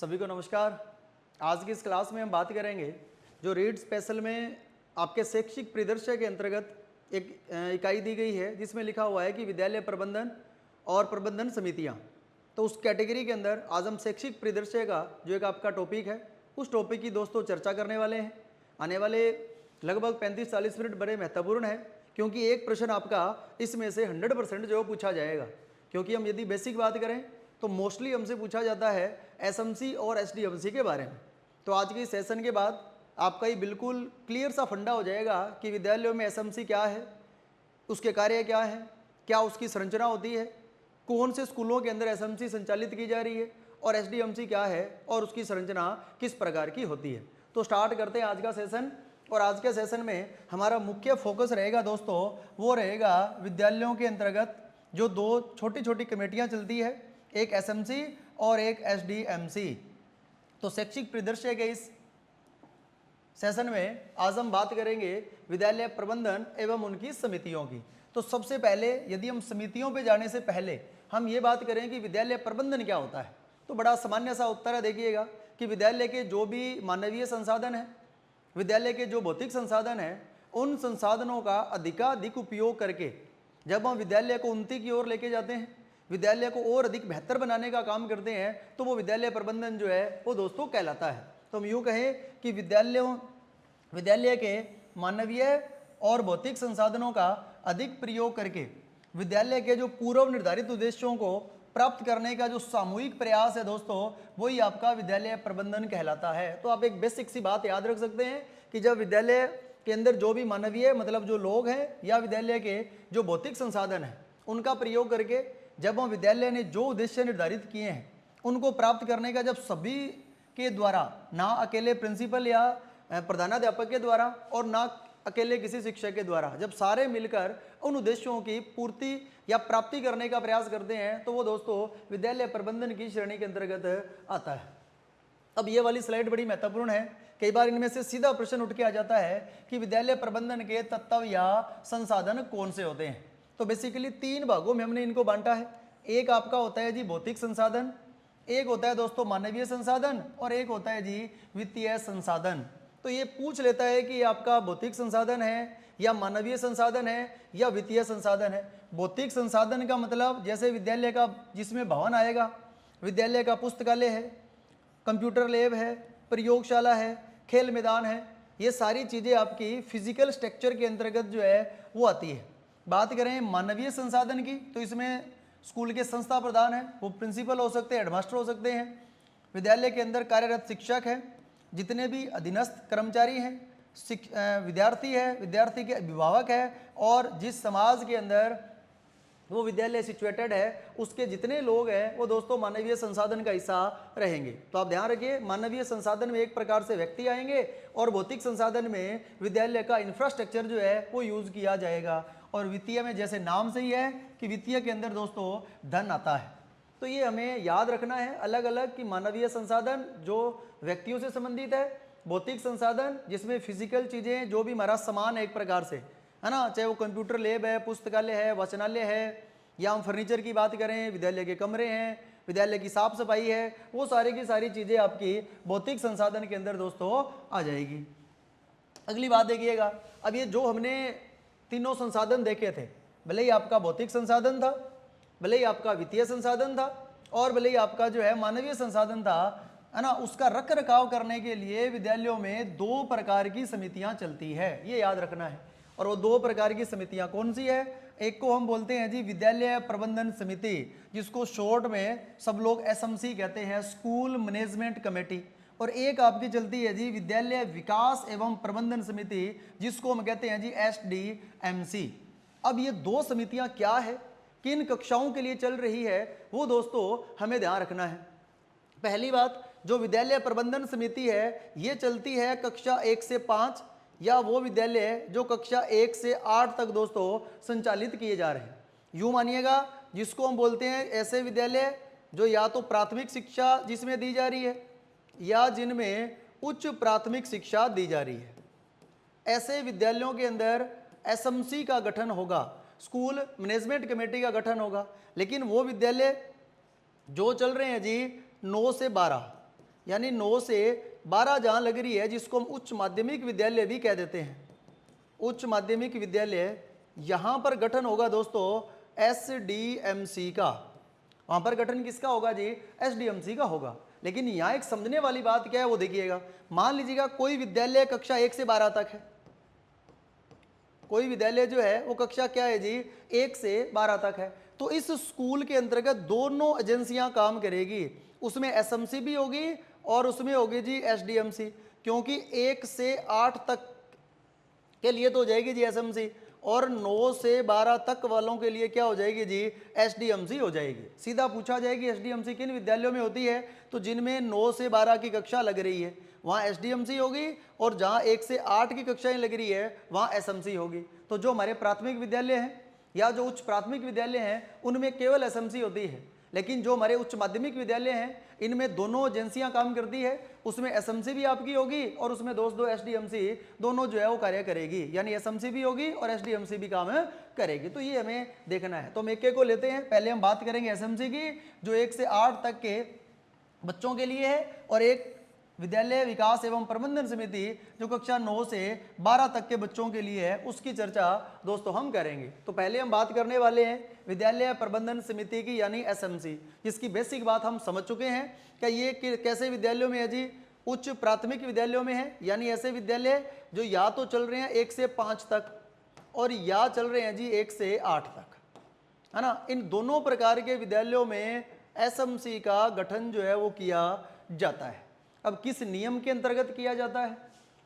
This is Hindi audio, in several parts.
सभी को नमस्कार। आज की इस क्लास में हम बात करेंगे जो रीड स्पेशल में आपके शैक्षिक परिदृश्य के अंतर्गत एक इकाई दी गई है जिसमें लिखा हुआ है कि विद्यालय प्रबंधन और प्रबंधन समितियां। तो उस कैटेगरी के अंदर आज हम शैक्षिक परिदृश्य का जो एक आपका टॉपिक है उस टॉपिक की दोस्तों चर्चा करने वाले हैं। आने वाले लगभग 35-40 मिनट बड़े महत्वपूर्ण है क्योंकि एक प्रश्न आपका इसमें से 100% जो पूछा जाएगा। क्योंकि हम यदि बेसिक बात करें तो मोस्टली हमसे पूछा जाता है एसएमसी और एसडीएमसी के बारे में। तो आज की सेशन के बाद आपका ये बिल्कुल क्लियर सा फंडा हो जाएगा कि विद्यालयों में एसएमसी क्या है, उसके कार्य क्या है, क्या उसकी संरचना होती है, कौन से स्कूलों के अंदर एसएमसी संचालित की जा रही है और एसडीएमसी क्या है और उसकी संरचना किस प्रकार की होती है। तो स्टार्ट करते हैं आज का सेशन। और आज के सेशन में हमारा मुख्य फोकस रहेगा दोस्तों, वो रहेगा विद्यालयों के अंतर्गत जो दो छोटी छोटी कमेटियां चलती है, एक एसएमसी और एक एसडीएमसी। तो शैक्षिक परिदृश्य के इस सेशन में आज हम बात करेंगे विद्यालय प्रबंधन एवं उनकी समितियों की। तो सबसे पहले यदि हम समितियों पे जाने से पहले हम ये बात करें कि विद्यालय प्रबंधन क्या होता है, तो बड़ा सामान्य सा उत्तर है। देखिएगा कि विद्यालय के जो भी मानवीय संसाधन है, विद्यालय के जो भौतिक संसाधन हैं, उन संसाधनों का अधिकाधिक उपयोग करके जब हम विद्यालय को उन्नति की ओर लेके जाते हैं, विद्यालय को और अधिक बेहतर बनाने का काम करते हैं, तो वो विद्यालय प्रबंधन जो है वो दोस्तों कहलाता है। तो हम यूँ कहें कि विद्यालय के मानवीय और भौतिक संसाधनों का अधिक प्रयोग करके विद्यालय के जो पूर्व निर्धारित उद्देश्यों को प्राप्त करने का जो सामूहिक प्रयास है दोस्तों, वही आपका विद्यालय प्रबंधन कहलाता है। तो आप एक बेसिक सी बात याद रख सकते हैं कि जब विद्यालय के अंदर जो भी मानवीय मतलब जो लोग हैं या विद्यालय के जो भौतिक संसाधन हैं उनका प्रयोग करके जब हम विद्यालय ने जो उद्देश्य निर्धारित किए हैं उनको प्राप्त करने का जब सभी के द्वारा, ना अकेले प्रिंसिपल या प्रधानाध्यापक के द्वारा और ना अकेले किसी शिक्षक के द्वारा, जब सारे मिलकर उन उद्देश्यों की पूर्ति या प्राप्ति करने का प्रयास करते हैं, तो वो दोस्तों विद्यालय प्रबंधन की श्रेणी के अंतर्गत आता है। अब ये वाली स्लाइड बड़ी महत्वपूर्ण है। कई बार इनमें से सीधा प्रश्न उठ के आ जाता है कि विद्यालय प्रबंधन के तत्व या संसाधन कौन से होते हैं। तो बेसिकली 3 भागों में हमने इनको बांटा है। एक आपका होता है जी भौतिक संसाधन, एक होता है दोस्तों मानवीय संसाधन और एक होता है जी वित्तीय संसाधन। तो ये पूछ लेता है कि आपका भौतिक संसाधन है या मानवीय संसाधन है या वित्तीय संसाधन है। भौतिक संसाधन का मतलब जैसे विद्यालय का जिसमें भवन आएगा, विद्यालय का पुस्तकालय है, कंप्यूटर लैब है, प्रयोगशाला है, खेल मैदान है, ये सारी चीज़ें आपकी फिजिकल स्ट्रक्चर के अंतर्गत जो है वो आती है। बात करें मानवीय संसाधन की तो इसमें स्कूल के संस्था प्रधान है, वो प्रिंसिपल हो सकते हैं, हेडमास्टर हो सकते हैं, विद्यालय के अंदर कार्यरत शिक्षक है, जितने भी अधीनस्थ कर्मचारी हैं, विद्यार्थी है, विद्यार्थी के अभिभावक है और जिस समाज के अंदर वो विद्यालय सिचुएटेड है उसके जितने लोग हैं वो दोस्तों मानवीय संसाधन का हिस्सा रहेंगे। तो आप ध्यान रखिए, मानवीय संसाधन में एक प्रकार से व्यक्ति आएंगे और भौतिक संसाधन में विद्यालय का इंफ्रास्ट्रक्चर जो है वो यूज किया जाएगा। और वित्तीय में जैसे नाम से ही है कि वित्तीय के अंदर दोस्तों धन आता है। तो ये हमें याद रखना है अलग अलग कि मानवीय संसाधन जो व्यक्तियों से संबंधित है, भौतिक संसाधन जिसमें फिजिकल चीज़ें जो भी हमारा सामान है एक प्रकार से, है ना, चाहे वो कंप्यूटर लैब है, पुस्तकालय है, वाचनालय है, या हम फर्नीचर की बात करें, विद्यालय के कमरे हैं, विद्यालय की साफ सफाई है, वो सारी की सारी चीज़ें आपकी भौतिक संसाधन के अंदर दोस्तों आ जाएगी। अगली बात देखिएगा, अब ये जो हमने तीनों संसाधन देखे थे, भले ही आपका भौतिक संसाधन था, भले ही आपका वित्तीय संसाधन था और भले ही आपका जो है मानवीय संसाधन था, है ना, उसका रख रखाव करने के लिए विद्यालयों में 2 प्रकार की समितियां चलती है, ये याद रखना है। और वो 2 प्रकार की समितियां कौन सी है? एक को हम बोलते हैं जी विद्यालय प्रबंधन समिति, जिसको शॉर्ट में सब लोग एसएमसी कहते हैं, स्कूल मैनेजमेंट कमेटी। और एक आपकी चलती है जी विद्यालय विकास एवं प्रबंधन समिति, जिसको हम कहते हैं जी एसडीएमसी। अब ये 2 समितियां क्या है, किन कक्षाओं के लिए चल रही है, वो दोस्तों हमें ध्यान रखना है। पहली बात, जो विद्यालय प्रबंधन समिति है ये चलती है कक्षा 1 से 5 या वो विद्यालय जो कक्षा 1 से 8 तक दोस्तों संचालित किए जा रहे हैं। यूँ मानिएगा, जिसको हम बोलते हैं ऐसे विद्यालय जो या तो प्राथमिक शिक्षा जिसमें दी जा रही है या जिनमें उच्च प्राथमिक शिक्षा दी जा रही है, ऐसे विद्यालयों के अंदर एसएमसी का गठन होगा, स्कूल मैनेजमेंट कमेटी का गठन होगा। लेकिन वो विद्यालय जो चल रहे हैं जी 9 से 12, यानी 9 से 12 जहाँ लग रही है, जिसको हम उच्च माध्यमिक विद्यालय भी कह देते हैं, उच्च माध्यमिक विद्यालय, यहाँ पर गठन होगा दोस्तों SDMC का। वहाँ पर गठन किसका होगा जी? SDMC का होगा। लेकिन यहाँ एक समझने वाली बात क्या है वो देखिएगा। मान लीजिएगा कोई विद्यालय कक्षा 1 से 12 तक है, कोई विद्यालय जो है वो कक्षा क्या है जी? 1 से 12 तक है। तो इस स्कूल के अंतर्गत दोनों एजेंसियां काम करेगी, उसमें SMC भी होगी और उसमें होगी जी SDMC, क्योंकि 1 से 8 तक के लिए तो हो जाएगी जी SMC, और 9 से 12 तक वालों के लिए क्या हो जाएगी जी? SDMC हो जाएगी। सीधा पूछा जाएगी SDMC किन विद्यालयों में होती है, तो जिनमें 9 से 12 की कक्षा लग रही है वहाँ SDMC होगी, और जहाँ 1 से 8 की कक्षाएं लग रही है वहाँ SMC होगी। तो जो हमारे प्राथमिक विद्यालय हैं या जो उच्च प्राथमिक विद्यालय हैं उनमें केवल SMC होती है, लेकिन जो हमारे उच्च माध्यमिक विद्यालय हैं इनमें दोनों एजेंसियां काम करती है, उसमें SMC भी आपकी होगी और उसमें दोस्तों SDMC दोनों जो है वो कार्य करेगी, यानी SMC भी होगी और SDMC भी काम करेगी। तो ये हमें देखना है। तो हम एक एक को लेते हैं। पहले हम बात करेंगे SMC की, जो 1 से 8 तक के बच्चों के लिए है, और एक विद्यालय विकास एवं प्रबंधन समिति जो कक्षा 9 से 12 तक के बच्चों के लिए है, उसकी चर्चा दोस्तों हम करेंगे। तो पहले हम बात करने वाले हैं विद्यालय प्रबंधन समिति की, यानी SMC, जिसकी बेसिक बात हम समझ चुके हैं कि ये कैसे विद्यालयों में है जी? उच्च प्राथमिक विद्यालयों में है, यानी ऐसे विद्यालय जो या तो चल रहे हैं 1 से 5 तक और या चल रहे हैं जी 1 से 8 तक, है ना। इन दोनों प्रकार के विद्यालयों में SMC का गठन जो है वो किया जाता है। अब किस नियम के अंतर्गत किया जाता है,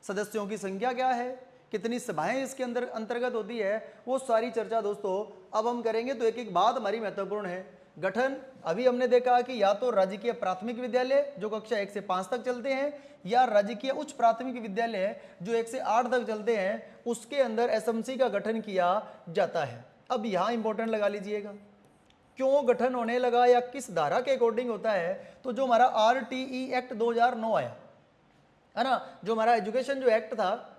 सदस्यों की संख्या क्या है, कितनी सभाएं इसके अंतर्गत होती है, वो सारी चर्चा दोस्तों अब हम करेंगे। तो एक एक बात हमारी महत्वपूर्ण है। गठन अभी हमने देखा कि या तो राजकीय प्राथमिक विद्यालय जो कक्षा 1 से 5 तक चलते हैं, या राजकीय उच्च प्राथमिक विद्यालय जो 1 से 8 तक चलते हैं, उसके अंदर SMC का गठन किया जाता है। अब यहाँ इंपॉर्टेंट लगा लीजिएगा, क्यों गठन होने लगा या किस धारा के अकॉर्डिंग होता है। तो जो हमारा RTE एक्ट 2009 आया है ना, जो हमारा एजुकेशन जो एक्ट था,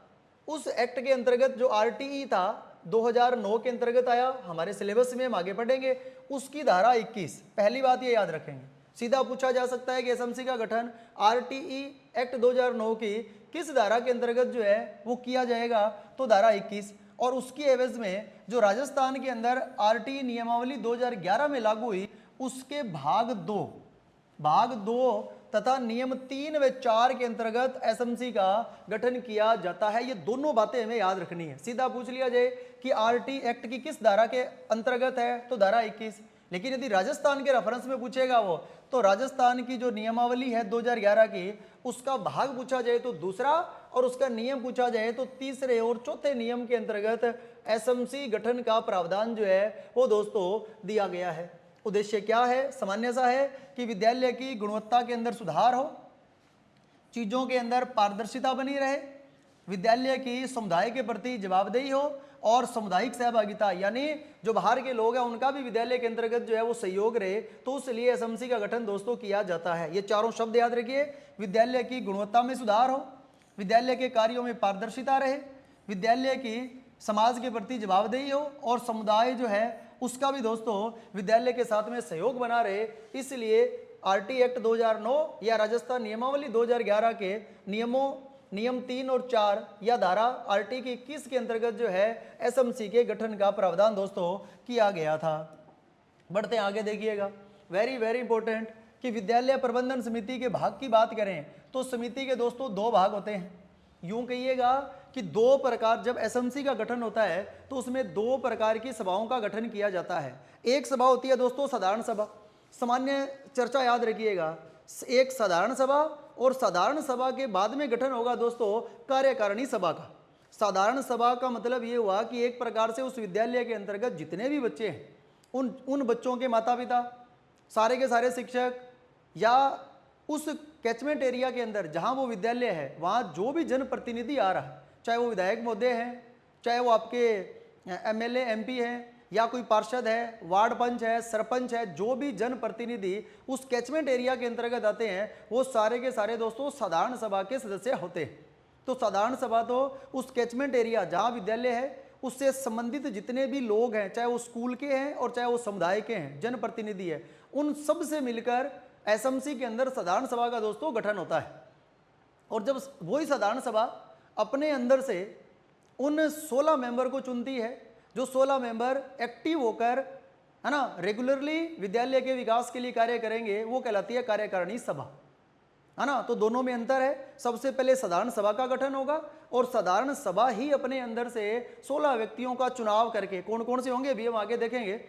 उस एक्ट के अंतर्गत जो RTE था 2009 के अंतर्गत आया, हमारे सिलेबस में हम आगे पढ़ेंगे। उसकी धारा 21, पहली बात ये याद रखेंगे, सीधा पूछा जा सकता है कि SMC का गठन RTE एक्ट 2009 की किस धारा के अंतर्गत जो है वो किया जाएगा, तो धारा 21। और उसकी एवज में जो राजस्थान के अंदर RTE नियमावली 2011 में लागू हुई, उसके भाग 2 तथा नियम 3 व 4 के अंतर्गत SMC का गठन किया जाता है। ये दोनों बातें हमें याद रखनी है। सीधा पूछ लिया जाए कि RTE एक्ट की किस धारा के अंतर्गत है, तो धारा 21। लेकिन यदि राजस्थान के रेफरेंस में पूछेगा वो, तो राजस्थान की जो नियमावली है 2011 की, उसका भाग पूछा जाए तो दूसरा, और उसका नियम पूछा जाए तो तीसरे और चौथे नियम के अंतर्गत SMC गठन का प्रावधान जो है वो दोस्तों दिया गया है। उद्देश्य क्या है? सामान्य सा है कि विद्यालय की गुणवत्ता के अंदर सुधार हो, चीजों के अंदर पारदर्शिता बनी रहे, विद्यालय की समुदाय के प्रति जवाबदेही हो, और सामुदायिक सहभागिता, यानी जो बाहर के लोग हैं उनका भी विद्यालय के अंतर्गत जो है वो सहयोग रहे। तो उस लिए SMC का गठन दोस्तों किया जाता है। ये चारों शब्द याद रखिए, विद्यालय की गुणवत्ता में सुधार हो, विद्यालय के कार्यों में पारदर्शिता रहे, विद्यालय की समाज के प्रति जवाबदेही हो, और समुदाय जो है उसका भी दोस्तों विद्यालय के साथ में सहयोग बना रहे। इसलिए RTE एक्ट 2009 या राजस्थान नियमावली 2011 के नियम 3 और 4 या धारा RTE की 21 के अंतर्गत जो है SMC के गठन का प्रावधान दोस्तों किया गया था। बढ़ते आगे देखिएगा, वेरी वेरी इंपॉर्टेंट, कि विद्यालय प्रबंधन समिति के भाग की बात करें तो समिति के दोस्तों 2 भाग होते हैं। यूं कहिएगा कि 2 प्रकार, जब SMC का गठन होता है तो उसमें 2 प्रकार की सभाओं का गठन किया जाता है। एक सभा होती है दोस्तों साधारण सभा, सामान्य चर्चा याद रखिएगा, एक साधारण सभा, और साधारण सभा के बाद में गठन होगा दोस्तों कार्यकारिणी सभा का। साधारण सभा का मतलब ये हुआ कि एक प्रकार से उस विद्यालय के अंतर्गत जितने भी बच्चे हैं उन बच्चों के माता पिता, सारे के सारे शिक्षक, या उस कैचमेंट एरिया के अंदर जहां वो विद्यालय है वहां जो भी जनप्रतिनिधि आ रहा है, चाहे वो विधायक महोदय हैं, चाहे वो आपके MLA MP हैं, या कोई पार्षद है, वार्ड पंच है, सरपंच है, जो भी जनप्रतिनिधि उस कैचमेंट एरिया के अंतर्गत आते हैं, वो सारे के सारे दोस्तों साधारण सभा के सदस्य होते हैं। तो साधारण सभा तो उस कैचमेंट एरिया जहाँ विद्यालय है उससे संबंधित जितने भी लोग हैं, चाहे वो स्कूल के हैं और चाहे वो समुदाय के हैं, जनप्रतिनिधि है, उन सब से मिलकर एसएमसी के अंदर साधारण सभा का दोस्तों गठन होता है। और जब वही साधारण सभा अपने अंदर से उन 16 मेंबर को चुनती है, जो 16 मेंबर एक्टिव होकर, है ना, रेगुलरली विद्यालय के विकास के लिए कार्य करेंगे, वो कहलाती है कार्यकारिणी सभा, है ना। तो दोनों में अंतर है। सबसे पहले साधारण सभा का गठन होगा और साधारण सभा ही अपने अंदर से 16 व्यक्तियों का चुनाव करके, कौन कौन से होंगे भी हम आगे देखेंगे,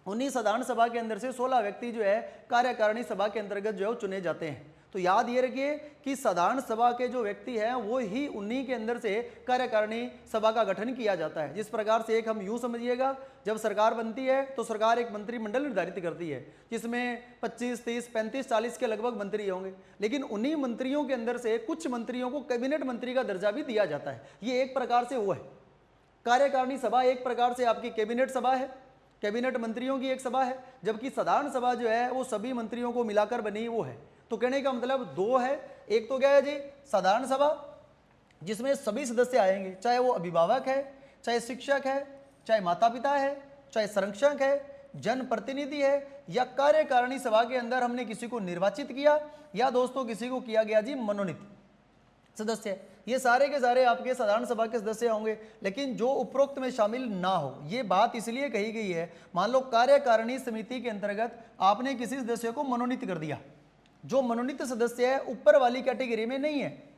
उन्हीं साधारण सभा के अंदर से 16 व्यक्ति जो है कार्यकारिणी सभा के अंतर्गत जो है चुने जाते हैं। तो याद ये रखिए कि साधारण सभा के जो व्यक्ति हैं वो ही उन्हीं के अंदर से कार्यकारिणी सभा का गठन किया जाता है। जिस प्रकार से एक हम यूं समझिएगा, जब सरकार बनती है तो सरकार एक मंत्रिमंडल निर्धारित करती है जिसमें 25, 30, 35, 40 के लगभग मंत्री होंगे, लेकिन उन्हीं मंत्रियों के अंदर से कुछ मंत्रियों को कैबिनेट मंत्री का दर्जा भी दिया जाता है। ये एक प्रकार से वो है कार्यकारिणी सभा, एक प्रकार से आपकी कैबिनेट सभा है, कैबिनेट मंत्रियों की एक सभा है, जबकि साधारण सभा जो है वो सभी मंत्रियों को मिलाकर बनी वो है। तो कहने का मतलब दो है, एक तो क्या है जी साधारण सभा जिसमें सभी सदस्य आएंगे, चाहे वो अभिभावक है, चाहे शिक्षक है, चाहे माता पिता है, चाहे संरक्षक है, जनप्रतिनिधि है, या कार्यकारिणी सभा के अंदर हमने किसी को निर्वाचित किया या दोस्तों किसी को किया गया जी मनोनीत सदस्य, ये सारे के सारे आपके साधारण सभा के सदस्य होंगे। लेकिन जो उपरोक्त में शामिल ना हो, ये बात इसलिए कही गई है, मान लो कार्यकारिणी समिति के अंतर्गत आपने किसी सदस्य को मनोनीत कर दिया, जो मनोनीत सदस्य है ऊपर वाली कैटेगरी में नहीं है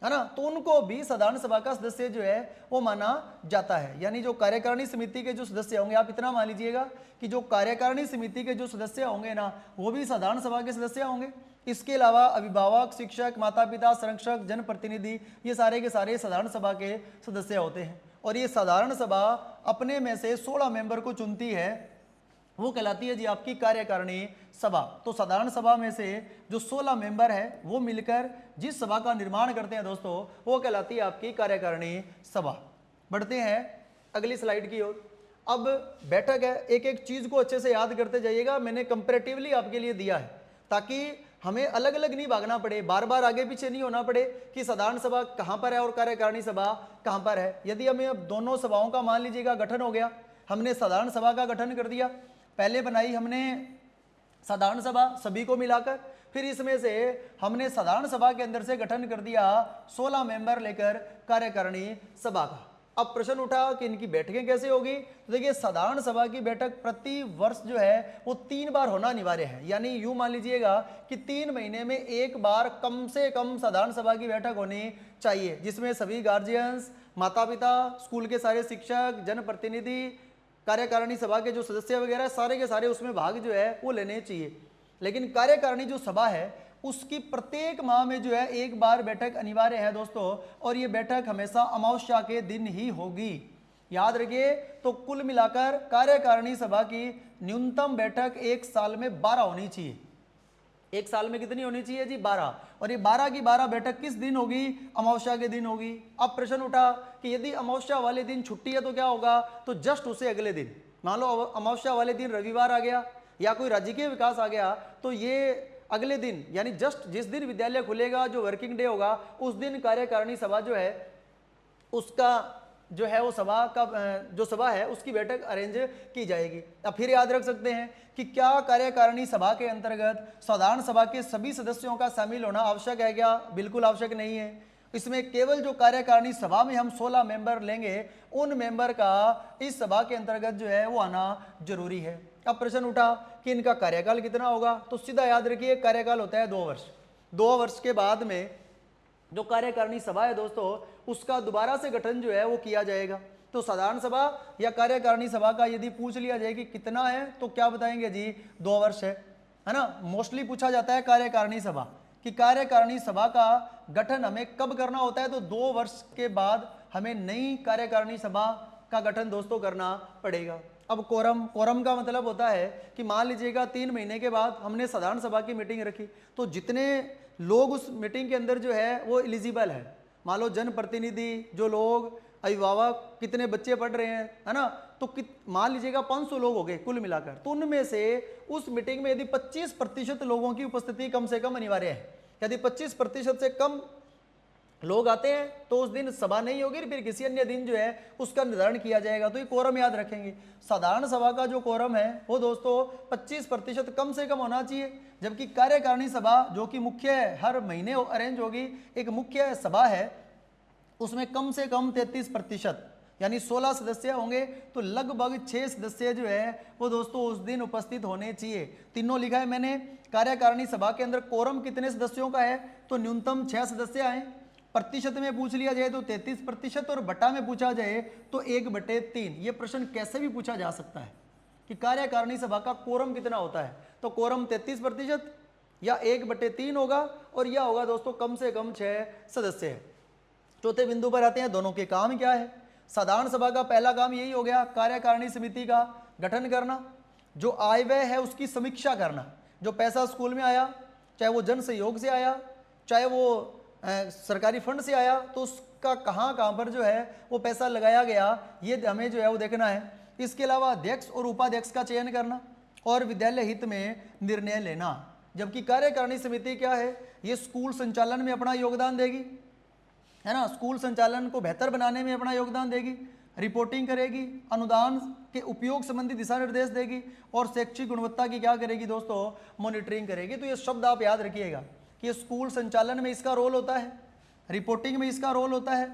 ना, तो उनको भी साधारण सभा का सदस्य जो है वो माना जाता है। यानी जो कार्यकारिणी समिति के जो सदस्य होंगे, आप इतना मान लीजिएगा कि जो कार्यकारिणी समिति के जो सदस्य होंगे ना, वो भी साधारण सभा के सदस्य होंगे। इसके अलावा अभिभावक, शिक्षक, माता पिता, संरक्षक, जनप्रतिनिधि, ये सारे के सारे साधारण सभा के सदस्य होते हैं। और ये साधारण सभा अपने में से 16 मेंबर को चुनती है, वो कहलाती है जी आपकी कार्यकारिणी सभा। तो साधारण सभा में से जो 16 मेंबर है वो मिलकर जिस सभा का निर्माण करते हैं दोस्तों, वो कहलाती है आपकी कार्यकारिणी सभा। बढ़ते हैं अगली स्लाइड की ओर। अब बैठक है, एक एक चीज को अच्छे से याद करते जाइएगा, मैंने कंपैरेटिवली आपके लिए दिया है ताकि हमें अलग अलग नहीं भागना पड़े, बार बार आगे पीछे नहीं होना पड़े कि साधारण सभा कहाँ पर है और कार्यकारिणी सभा कहाँ पर है। यदि हमें अब दोनों सभाओं का मान लीजिएगा गठन हो गया, हमने साधारण सभा का गठन कर दिया, पहले बनाई हमने साधारण सभा सभी को मिलाकर, फिर इसमें से हमने साधारण सभा के अंदर से गठन कर दिया 16 मेंबर लेकर कार्यकारिणी सभा का। अब प्रश्न उठा कि इनकी बैठकें कैसे होगी, तो देखिए साधारण सभा की बैठक प्रति वर्ष जो है वो 3 बार होना अनिवार्य है। यानी यूं मान लीजिएगा कि 3 महीने में एक बार कम से कम साधारण सभा की बैठक होनी चाहिए, जिसमें सभी गार्जियंस, माता पिता, स्कूल के सारे शिक्षक, जनप्रतिनिधि, कार्यकारिणी सभा के जो सदस्य वगैरह सारे के सारे उसमें भाग जो है वो लेने चाहिए। लेकिन कार्यकारिणी जो सभा है उसकी प्रत्येक माह में जो है एक बार बैठक अनिवार्य है दोस्तों, और ये बैठक हमेशा अमावस्या के दिन ही होगी। याद रखिए, तो कुल मिलाकर कार्यकारिणी सभा की न्यूनतम बैठक एक साल में 12 होनी चाहिए। एक साल में कितनी होनी चाहिए जी 12, और ये 12 की 12 बैठक किस दिन होगी, अमावस्या के दिन होगी। अब प्रश्न उठा कि यदि अमावस्या वाले दिन छुट्टी है तो क्या होगा, तो जस्ट उसे अगले दिन, मान लो अमावस्या वाले दिन रविवार आ गया या कोई राजकीय विकास आ गया, तो ये अगले दिन यानी जस्ट जिस दिन विद्यालय खुलेगा, जो वर्किंग डे होगा, उस दिन कार्यकारिणी सभा जो है उसका जो है वो सभा का जो सभा है उसकी बैठक अरेंज की जाएगी। अब फिर याद रख सकते हैं कि क्या कार्यकारिणी सभा के अंतर्गत साधारण सभा के सभी सदस्यों का शामिल होना आवश्यक है क्या? बिल्कुल आवश्यक नहीं है। इसमें केवल जो कार्यकारिणी सभा में हम 16 मेंबर लेंगे, उन मेंबर का इस सभा के अंतर्गत जो है वो आना जरूरी है। अब प्रश्न उठा कि इनका कार्यकाल कितना होगा, तो सीधा याद रखिए कार्यकाल होता है 2 वर्ष। 2 वर्ष के बाद में जो कार्यकारिणी सभा है दोस्तों, उसका दोबारा से गठन जो है वो किया जाएगा। तो साधारण सभा या कार्यकारिणी सभा का यदि पूछ लिया जाए कि कितना है, तो क्या बताएंगे जी 2 वर्ष है ना। मोस्टली पूछा जाता है कार्यकारिणी सभा कि कार्यकारिणी सभा का गठन हमें कब करना होता है, तो 2 वर्ष के बाद हमें नई कार्यकारिणी सभा का गठन दोस्तों करना पड़ेगा। अब कोरम का मतलब होता है कि मान लीजिएगा 3 महीने के बाद हमने साधारण सभा की मीटिंग रखी, तो जितने लोग उस मीटिंग के अंदर जो है वो एलिजिबल है, मान लो जनप्रतिनिधि, जो लोग, अभिभावक, कितने बच्चे पढ़ रहे हैं, है ना, तो मान लीजिएगा 500 लोग हो गए कुल मिलाकर, तो उनमें से उस मीटिंग में यदि 25% लोगों की उपस्थिति कम से कम अनिवार्य है, यदि 25% से कम लोग आते हैं तो उस दिन सभा नहीं होगी, फिर किसी अन्य दिन जो है उसका निर्धारण किया जाएगा। तो ये कोरम याद रखेंगे। साधारण सभा का जो कोरम है वो दोस्तों 25% कम से कम होना चाहिए, जबकि कार्यकारिणी सभा जो कि मुख्य हर महीने अरेंज होगी, एक मुख्य सभा है, उसमें कम से कम 33% यानी 16 सदस्य होंगे, तो लगभग 6 सदस्य जो है वो दोस्तों उस दिन उपस्थित होने चाहिए। तीनों लिखा है मैंने। कार्यकारिणी सभा के अंदर कोरम कितने सदस्यों का है, तो न्यूनतम 6 सदस्य आए। प्रतिशत में पूछ लिया जाए तो 33%, और बटा में पूछा जाए तो 1/3। ये प्रश्न कैसे भी पूछा जा सकता है कि कार्यकारिणी सभा का कोरम कितना होता है, तो कोरम 33% या 1/3 होगा, और यह होगा दोस्तों कम से कम 6 सदस्य है। चौथे बिंदु पर आते हैं, दोनों के काम क्या है। साधारण सभा का पहला काम यही हो गया, कार्यकारिणी समिति का गठन करना, जो आय व्यय है उसकी समीक्षा करना। जो पैसा स्कूल में आया, चाहे वो जन सहयोग से आया, चाहे वो सरकारी फंड से आया, तो उसका कहाँ पर जो है वो पैसा लगाया गया, ये हमें जो है वो देखना है। इसके अलावा अध्यक्ष और उपाध्यक्ष का चयन करना और विद्यालय हित में निर्णय लेना। जबकि कार्यकारिणी समिति क्या है, ये स्कूल संचालन में अपना योगदान देगी, है ना, स्कूल संचालन को बेहतर बनाने में अपना योगदान देगी, रिपोर्टिंग करेगी, अनुदान के उपयोग संबंधी दिशा निर्देश देगी, और शैक्षिक गुणवत्ता की क्या करेगी दोस्तों, मॉनिटरिंग करेगी। तो ये शब्द आप याद रखिएगा कि स्कूल संचालन में इसका रोल होता है, रिपोर्टिंग में इसका रोल होता है,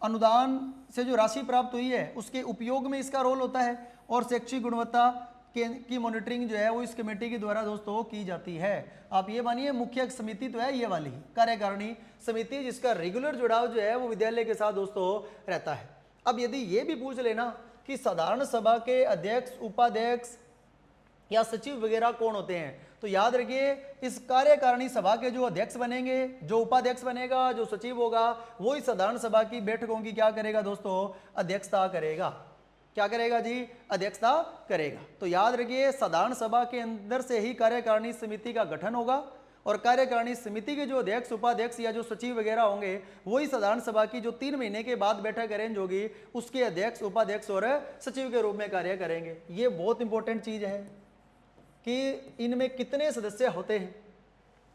अनुदान से जो राशि प्राप्त हुई है उसके उपयोग में इसका रोल होता है, और शैक्षिक गुणवत्ता की मॉनिटरिंग जो है वो इस कमेटी के द्वारा दोस्तों की जाती है। आप ये मानिए मुख्य समिति तो है ये वाली कार्यकारिणी समिति, जिसका रेगुलर जुड़ाव जो है वो विद्यालय के साथ दोस्तों रहता है। अब यदि ये भी पूछ लेना कि साधारण सभा के अध्यक्ष, उपाध्यक्ष या सचिव वगैरह कौन होते हैं, तो याद रखिए इस कार्यकारिणी सभा के जो अध्यक्ष बनेंगे, जो उपाध्यक्ष बनेगा, जो सचिव होगा, वो इस साधारण सभा की बैठकों की क्या करेगा दोस्तों, अध्यक्षता करेगा। क्या करेगा जी, अध्यक्षता करेगा। तो याद रखिए साधारण सभा के अंदर से ही कार्यकारिणी समिति का गठन होगा, और कार्यकारिणी समिति के जो अध्यक्ष, उपाध्यक्ष या जो सचिव वगैरह होंगे वही साधारण सभा की जो 3 महीने के बाद बैठक अरेंज होगी उसके अध्यक्ष, उपाध्यक्ष और सचिव के रूप में कार्य करेंगे। ये बहुत इंपॉर्टेंट चीज है कि इनमें कितने सदस्य होते हैं।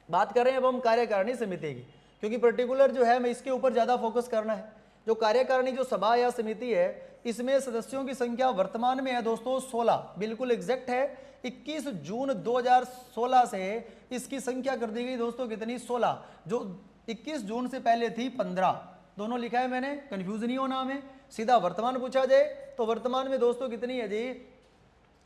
बात कर रहे हैं अब हम कार्यकारिणी समिति की, क्योंकि पर्टिकुलर जो है मैं इसके ऊपर ज़्यादा फोकस करना है। जो कार्यकारिणी जो सभा या समिति है, इसमें सदस्यों की संख्या वर्तमान में है दोस्तों 16, बिल्कुल एग्जैक्ट है। 21 जून 2016 से इसकी संख्या कर दी गई दोस्तों कितनी, 16। जो 21 जून से पहले थी 15, दोनों लिखा है मैंने, कंफ्यूज नहीं होना हमें। सीधा वर्तमान पूछा जाए तो वर्तमान में दोस्तों कितनी है जी,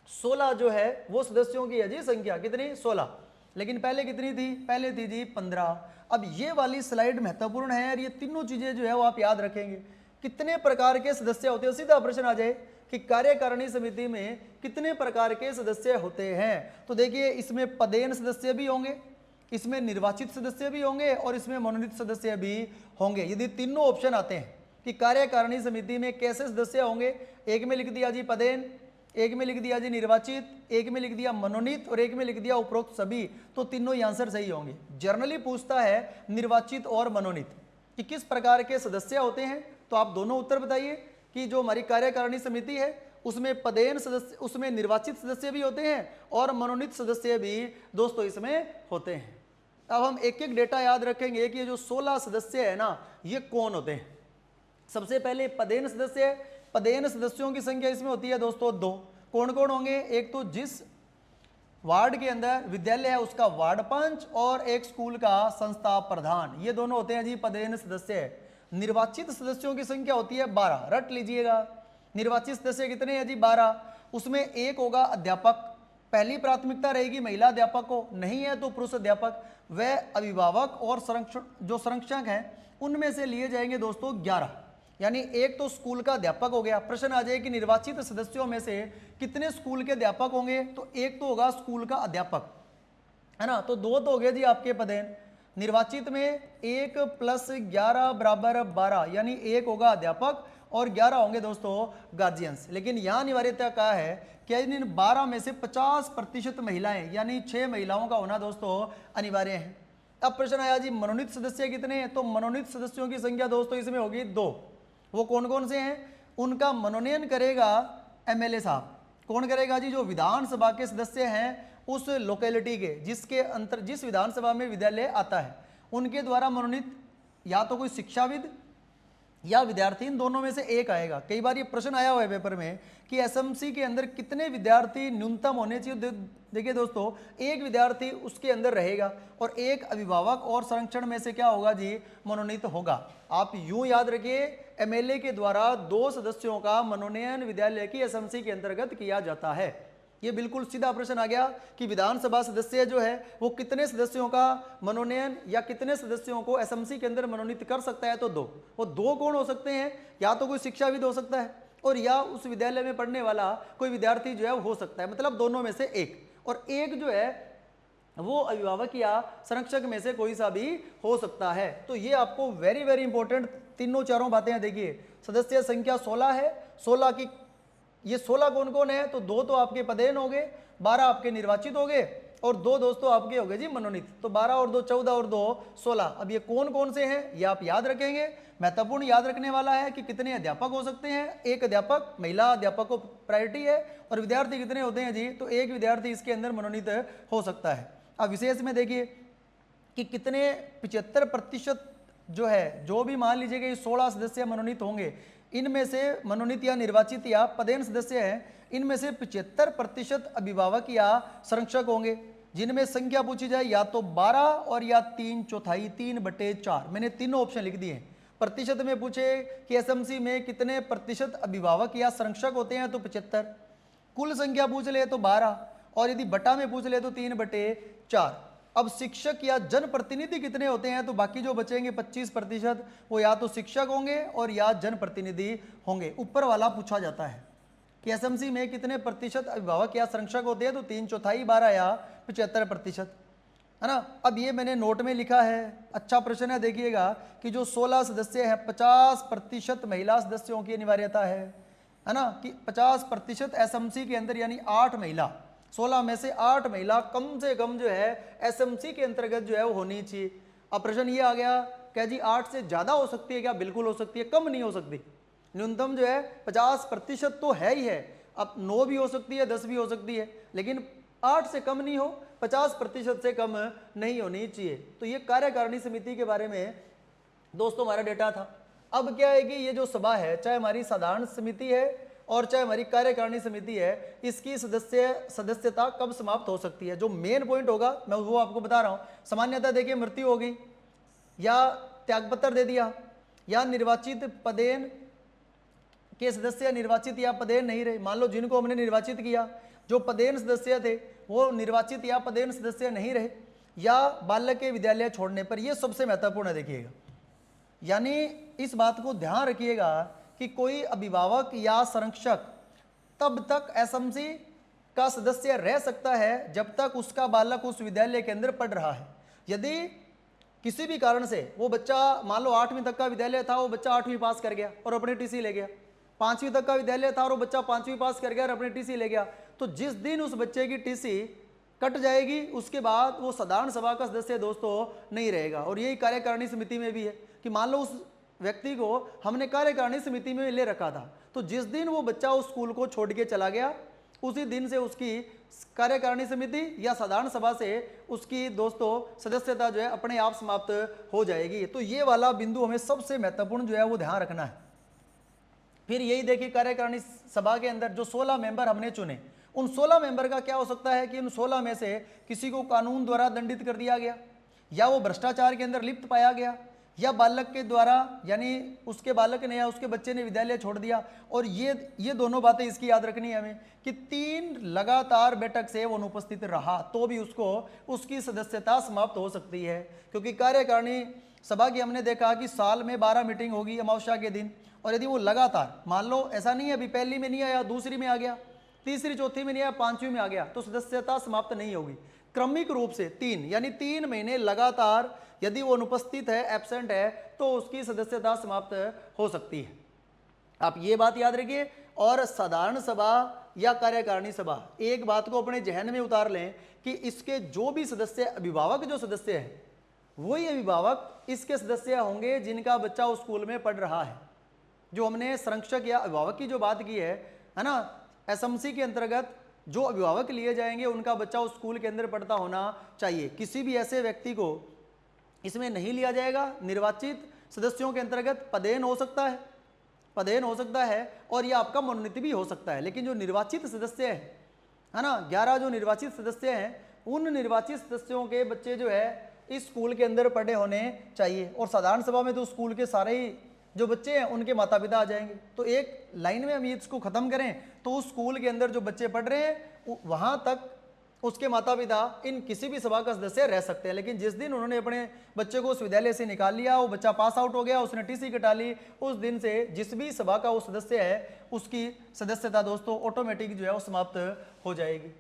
16 जो है वो सदस्यों की है जी संख्या, कितनी, 16। लेकिन पहले कितनी थी, पहले थी जी 15। अब ये वाली स्लाइड महत्वपूर्ण है, और ये तीनों चीजें जो है वो आप याद रखेंगे। कितने प्रकार के सदस्य होते हैं, सीधा प्रश्न आ जाए कि कार्यकारिणी समिति में कितने प्रकार के सदस्य होते हैं। तो देखिए इसमें पदेन सदस्य भी होंगे, इसमें निर्वाचित सदस्य भी होंगे, और इसमें मनोनीत सदस्य भी होंगे। यदि तीनों ऑप्शन आते हैं कि कार्यकारिणी समिति में कैसे सदस्य होंगे, एक में लिख दिया जी पदेन, एक में लिख दिया जी निर्वाचित, एक में लिख दिया मनोनीत, और एक में लिख दिया उपरोक्त सभी, तो तीनों ही आंसर सही होंगे। जनरली पूछता है निर्वाचित और मनोनीत कि किस प्रकार के सदस्य होते हैं, तो आप दोनों उत्तर बताइए कि जो हमारी कार्यकारिणी समिति है उसमें पदेन सदस्य, उसमें निर्वाचित सदस्य भी होते हैं और मनोनीत सदस्य भी दोस्तों इसमें होते हैं। अब हम एक एक डेटा याद रखेंगे कि ये जो 16 सदस्य है ना, ये कौन होते हैं। सबसे पहले पदेन सदस्य, पदेन सदस्यों की संख्या इसमें होती है दोस्तों 2। कौन कौन होंगे, एक तो जिस वार्ड के अंदर विद्यालय है उसका वार्ड पंच, और एक स्कूल का संस्था प्रधान, ये दोनों होते हैं जी पदेन सदस्य। निर्वाचित सदस्यों की संख्या होती है 12, रट लीजिएगा। निर्वाचित सदस्य कितने हैं जी, 12। उसमें एक होगा अध्यापक, पहली प्राथमिकता रहेगी महिला अध्यापक को, नहीं है तो पुरुष अध्यापक। वह अभिभावक और संरक्षक हैं उनमें से लिए जाएंगे दोस्तों 11, यानी एक तो स्कूल का अध्यापक हो गया। प्रश्न आ जाए कि निर्वाचित सदस्यों में से कितने स्कूल के अध्यापक होंगे, तो एक तो होगा स्कूल का अध्यापक, है ना, तो 2 तो हो गए जी आपके पदेन। निर्वाचित में 1 + 11 = 12, यानी 1 होगा अध्यापक और 11 होंगे दोस्तों गार्जियंस। लेकिन यहाँ अनिवार्यता क्या है कि इन 12 में से 50% महिलाएं, यानी 6 महिलाओं का होना दोस्तों अनिवार्य है। अब प्रश्न आया जी मनोनीत सदस्य कितने हैं, तो मनोनीत सदस्यों की संख्या दोस्तों इसमें होगी 2। वो कौन कौन से हैं, उनका मनोनयन करेगा एमएलए साहब। कौन करेगा जी, जो विधानसभा के सदस्य हैं उस लोकेलिटी के जिस विधानसभा में विद्यालय आता है, उनके द्वारा मनोनीत या तो कोई शिक्षाविद या विद्यार्थी, इन दोनों में से एक आएगा। कई बार ये प्रश्न आया हुआ है पेपर में कि एसएमसी के अंदर कितने विद्यार्थी न्यूनतम होने चाहिए। देखिए दोस्तों, एक विद्यार्थी उसके अंदर रहेगा और एक अभिभावक और संरक्षण में से क्या होगा जी, मनोनीत होगा। आप यूं याद रखिए, एमएलए के द्वारा 2 सदस्यों का मनोनयन विद्यालय की एसएमसी के अंतर्गत किया जाता है। ये बिल्कुल सीधा प्रश्न आ गया कि विधानसभा सदस्य जो है वो कितने सदस्यों का मनोनयन या कितने सदस्यों को एसएमसी के अंदर मनोनीत कर सकता है, तो 2। वो 2 कौन हो सकते हैं, या तो कोई शिक्षाविद हो सकता है और या उस विद्यालय में पढ़ने वाला कोई विद्यार्थी जो है वो हो सकता है, मतलब दोनों में से एक। और एक जो है वो अभिभावक या संरक्षक में से कोई सा भी हो सकता है। तो ये आपको वेरी वेरी इंपॉर्टेंट तीनों चारों बातें देखिए। सदस्य संख्या 16 है, 16 की ये 16 कौन कौन है, तो 2 तो आपके पदेन हो गए, 12 आपके निर्वाचित हो गए और 2 दोस्तों आपके हो गए जी मनोनीत। तो 12 और 2 14 और 2 16। अब ये कौन कौन से हैं ये आप याद रखेंगे। महत्वपूर्ण याद रखने वाला है कि कितने अध्यापक हो सकते हैं, एक अध्यापक, महिला अध्यापक को प्रायोरिटी है। और विद्यार्थी कितने होते हैं जी, तो एक विद्यार्थी इसके अंदर मनोनीत हो सकता है। अब विशेष में देखिए कि कितने 75% जो है, जो भी मान लीजिए कि 16 सदस्य मनोनीत होंगे, इनमें से मनोनीत या निर्वाचित या पदेन सदस्य हैं, इनमें से 75% अभिभावक या संरक्षक होंगे, जिनमें संख्या पूछी जाए या तो 12 और या 3/4, 3/4। मैंने तीनों ऑप्शन लिख दिए हैं। प्रतिशत में पूछे कि एसएमसी में कितने प्रतिशत अभिभावक या संरक्षक होते हैं, तो 75। कुल संख्या पूछ ले तो 12, और यदि बटा में पूछ ले तो 3/4। अब शिक्षक या जनप्रतिनिधि कितने होते हैं, तो बाकी जो बचेंगे 25% वो या तो शिक्षक होंगे और या जनप्रतिनिधि होंगे। ऊपर वाला पूछा जाता है कि एसएमसी में कितने प्रतिशत अभिभावक या संरक्षक होते हैं, तो 3/4, 12 या 75%, है ना। अब ये मैंने नोट में लिखा है, अच्छा प्रश्न है। देखिएगा कि जो 16 सदस्य हैं, 50% महिला सदस्यों की अनिवार्यता है ना, कि 50% एसएमसी के अंदर, यानी 8 महिला, 16 में से 8 महिला कम से कम जो है एसएमसी के अंतर्गत जो है वो होनी चाहिए। अब प्रश्न ये आ गया, क्या जी 8 से ज़्यादा हो सकती है क्या? बिल्कुल हो सकती है, कम नहीं हो सकती। न्यूनतम जो है 50% तो है ही है। अब 9 भी हो सकती है, 10 भी हो सकती है, लेकिन 8 से कम नहीं हो, 50% से कम नहीं होनी चाहिए। तो ये कार्यकारिणी समिति के बारे में दोस्तों हमारा डेटा था। अब क्या है कि ये जो सभा है, चाहे हमारी साधारण समिति है और चाहे हमारी कार्यकारिणी समिति है, इसकी सदस्यता कब समाप्त हो सकती है, जो मेन पॉइंट होगा मैं वो आपको बता रहा हूँ। सामान्यतः देखिए, मृत्यु हो गई या त्यागपत्र दे दिया या निर्वाचित पदेन के सदस्य निर्वाचित या पदेन नहीं रहे। मान लो जिनको हमने निर्वाचित किया, जो पदेन सदस्य थे वो निर्वाचित या पदेन सदस्य नहीं रहे, या बालक के विद्यालय छोड़ने पर, ये सबसे महत्वपूर्ण है। देखिएगा, यानी इस बात को ध्यान रखिएगा कि कोई अभिभावक या संरक्षक तब तक एसएमसी का सदस्य रह सकता है जब तक उसका बालक उस विद्यालय के अंदर पढ़ रहा है। यदि किसी भी कारण से वो बच्चा, मान लो 8वीं तक का विद्यालय था, वो बच्चा 8वीं पास कर गया और अपनी टीसी ले गया, 5वीं तक का विद्यालय था और वो बच्चा 5वीं पास कर गया और अपनी टीसी ले गया, तो जिस दिन उस बच्चे की टीसी कट जाएगी उसके बाद वो साधारण सभा का सदस्य दोस्तों नहीं रहेगा। और यही कार्यकारिणी समिति में भी है कि मान लो उस व्यक्ति को हमने कार्यकारिणी समिति में ले रखा था, तो जिस दिन वो बच्चा उस स्कूल को छोड़ के चला गया, उसी दिन से उसकी कार्यकारिणी समिति या साधारण सभा से उसकी दोस्तों सदस्यता जो है अपने आप समाप्त हो जाएगी। तो ये वाला बिंदु हमें सबसे महत्वपूर्ण जो है वो ध्यान रखना है। फिर यही देखिए, कार्यकारिणी सभा के अंदर जो 16 मेंबर हमने चुने, उन 16 मेंबर का क्या हो सकता है कि उन 16 में से किसी को कानून द्वारा दंडित कर दिया गया, या वो भ्रष्टाचार के अंदर लिप्त पाया गया, या बालक के द्वारा, यानी उसके बालक ने या उसके बच्चे ने विद्यालय छोड़ दिया। और ये दोनों बातें इसकी याद रखनी है हमें कि 3 लगातार बैठक से वो अनुपस्थित रहा तो भी उसकी सदस्यता समाप्त हो सकती है। क्योंकि कार्यकारिणी सभा की हमने देखा कि साल में 12 मीटिंग होगी अमावस्या के दिन, और यदि वो लगातार, मान लो ऐसा नहीं है अभी पहली में नहीं आया, दूसरी में आ गया, तीसरी चौथी में नहीं आया, 5वीं में आ गया, तो सदस्यता समाप्त नहीं होगी। क्रमिक रूप से 3 यानी 3 महीने लगातार यदि वो अनुपस्थित है, एब्सेंट है, तो उसकी सदस्यता समाप्त हो सकती है। आप ये बात याद रखिए। और साधारण सभा या कार्यकारिणी सभा, एक बात को अपने जहन में उतार लें कि इसके जो भी सदस्य, अभिभावक जो सदस्य है, वही अभिभावक इसके सदस्य होंगे जिनका बच्चा उस स्कूल में पढ़ रहा है। जो हमने संरक्षक या अभिभावक की जो बात की है ना, एसएमसी के अंतर्गत जो अभिभावक लिए जाएंगे उनका बच्चा उस स्कूल के अंदर पढ़ता होना चाहिए। किसी भी ऐसे व्यक्ति को इसमें नहीं लिया जाएगा। निर्वाचित सदस्यों के अंतर्गत पदेन हो सकता है, पदेन हो सकता है और यह आपका मनोनीत भी हो सकता है। लेकिन जो निर्वाचित सदस्य है ना, 11 जो निर्वाचित सदस्य हैं, उन निर्वाचित सदस्यों के बच्चे जो है इस स्कूल के अंदर पढ़े होने चाहिए। और साधारण सभा में तो स्कूल के सारे ही जो बच्चे हैं उनके माता पिता आ जाएंगे। तो एक लाइन में हम इसको खत्म करें तो उस स्कूल के अंदर जो बच्चे पढ़ रहे हैं वहां तक उसके माता पिता इन किसी भी सभा का सदस्य रह सकते हैं। लेकिन जिस दिन उन्होंने अपने बच्चे को उस विद्यालय से निकाल लिया, वो बच्चा पास आउट हो गया, उसने टीसी कटा ली, उस दिन से जिस भी सभा का वो सदस्य है उसकी सदस्यता दोस्तों ऑटोमेटिक जो है वो समाप्त हो जाएगी।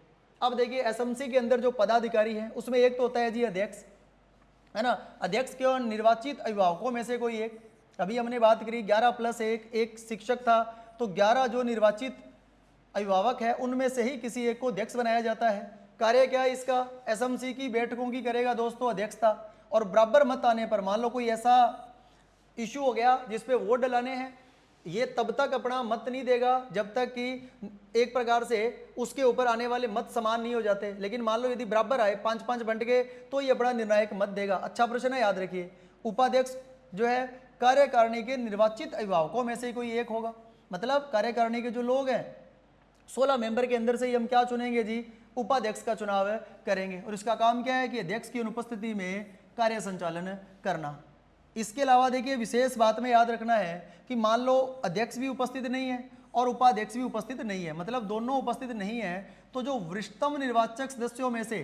अब देखिए एसएमसी के अंदर जो पदाधिकारी हैं उसमें एक तो होता है जी अध्यक्ष, है ना। अध्यक्ष केवल निर्वाचित अभिभावकों में से कोई एक। अभी हमने बात करी 11 + 1, एक शिक्षक था, तो 11 जो निर्वाचित अभिभावक है उनमें से ही किसी एक को अध्यक्ष बनाया जाता है। कार्य क्या है इसका? एसएमसी की बैठकों की करेगा दोस्तों अध्यक्षता। और बराबर मत आने पर, मान लो कोई ऐसा इशू हो गया जिसपे वोट डलाने हैं, ये तब तक अपना मत नहीं देगा जब तक कि एक प्रकार से उसके ऊपर आने वाले मत समान नहीं हो जाते। लेकिन मान लो यदि बराबर आए, 5-5 बंट गए, तो ये अपना निर्णायक मत देगा। अच्छा प्रश्न है, याद रखिए। उपाध्यक्ष जो है कार्यकारिणी के निर्वाचित अभिभावकों में से कोई एक होगा। मतलब कार्यकारिणी के जो लोग हैं 16 मेंबर के अंदर से ही हम क्या चुनेंगे जी? उपाध्यक्ष का चुनाव करेंगे। और इसका काम क्या है कि अध्यक्ष की अनुपस्थिति में कार्य संचालन करना। इसके अलावा देखिए विशेष बात में याद रखना है कि मान लो अध्यक्ष भी उपस्थित नहीं है और उपाध्यक्ष भी उपस्थित नहीं है, मतलब दोनों उपस्थित नहीं है, तो जो वरिष्ठतम निर्वाचक सदस्यों में से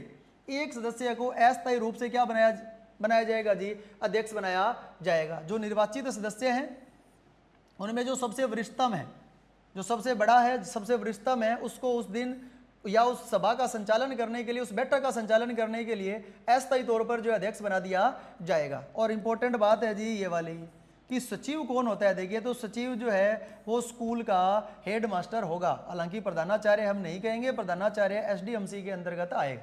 एक सदस्य को अस्थायी रूप से क्या बनाया जाएगा जी? अध्यक्ष बनाया जाएगा। जो निर्वाचित सदस्य हैं उनमें जो सबसे वरिष्ठतम है, जो सबसे बड़ा है, सबसे वरिष्ठतम है, उसको उस दिन या उस सभा का संचालन करने के लिए, उस बैठक का संचालन करने के लिए अस्थायी तौर पर जो अध्यक्ष बना दिया जाएगा। और इंपॉर्टेंट बात है जी ये वाली कि सचिव कौन होता है। देखिए तो सचिव जो है वो स्कूल का हेड मास्टर होगा। हालांकि प्रधानाचार्य हम नहीं कहेंगे, प्रधानाचार्य एसडीएमसी के अंतर्गत आएगा।